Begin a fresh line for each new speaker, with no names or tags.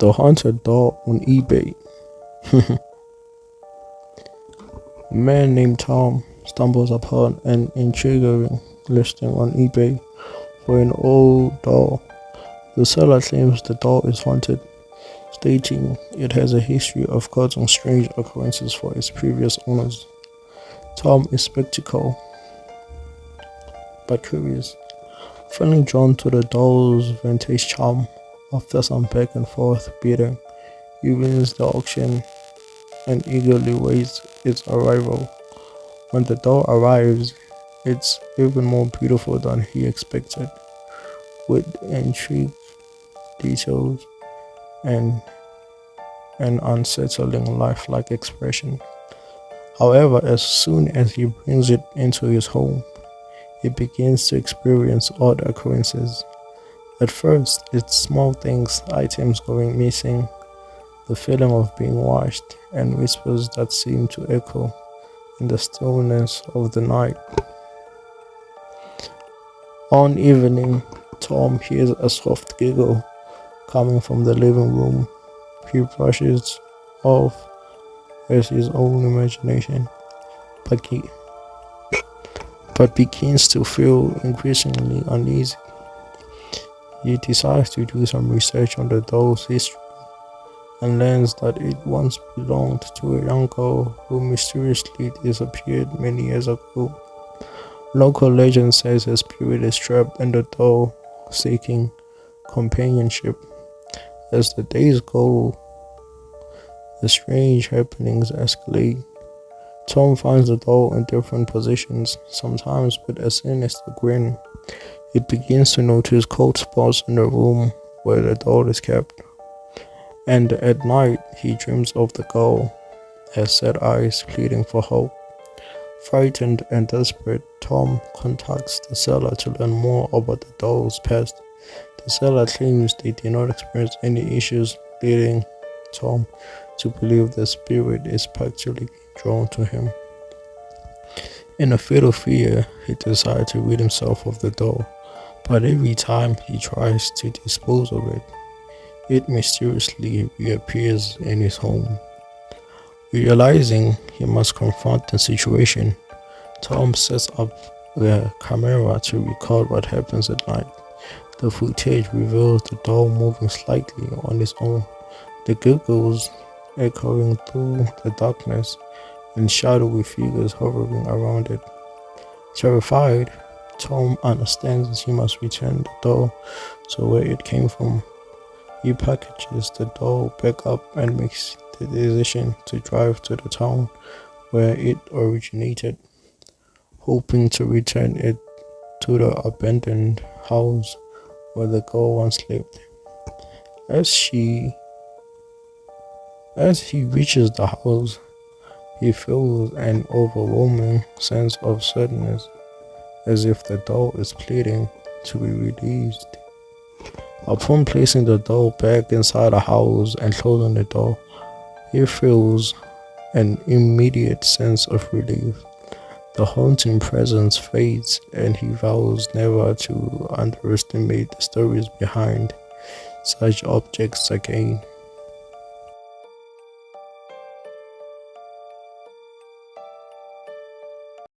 The Haunted Doll on eBay. A man named Tom stumbles upon an intriguing listing on eBay for an old doll. The seller claims the doll is haunted, stating it has a history of causing strange occurrences for its previous owners. Tom is skeptical but curious, feeling drawn to the doll's vintage charm. After some back and forth bidding, he wins the auction and eagerly waits its arrival. When the doll arrives, it's even more beautiful than he expected, with intricate details and an unsettling lifelike expression. However, as soon as he brings it into his home, he begins to experience odd occurrences. At first, it's small things, items going missing, the feeling of being watched, and whispers that seem to echo in the stillness of the night. One evening, Tom hears a soft giggle coming from the living room. He brushes off as his own imagination, but, he, but begins to feel increasingly uneasy. He decides to do some research on the doll's history and learns that it once belonged to a young girl who mysteriously disappeared many years ago. Local legend says her spirit is trapped in the doll, seeking companionship. As the days go, the strange happenings escalate. Tom finds the doll in different positions, sometimes with a sinister grin. He begins to notice cold spots in the room where the doll is kept, and at night he dreams of the girl, her sad eyes pleading for help. Frightened and desperate, Tom contacts the seller to learn more about the doll's past. The seller claims they did not experience any issues, leading Tom to believe the spirit is particularly drawn to him. In a fit of fear, he decides to rid himself of the doll, but every time he tries to dispose of it, it mysteriously reappears in his home. Realizing he must confront the situation, Tom sets up the camera to record what happens at night. The footage reveals the doll moving slightly on its own, the giggles echoing through the darkness, and shadowy figures hovering around it. Terrified, Tom understands he must return the doll to where it came from. He packages the doll back up and makes the decision to drive to the town where it originated, hoping to return it to the abandoned house where the girl once lived. As he reaches the house, he feels an overwhelming sense of sadness, as if the doll is pleading to be released. Upon placing the doll back inside the house and closing the door, he feels an immediate sense of relief. The haunting presence fades, and he vows never to underestimate the stories behind such objects again.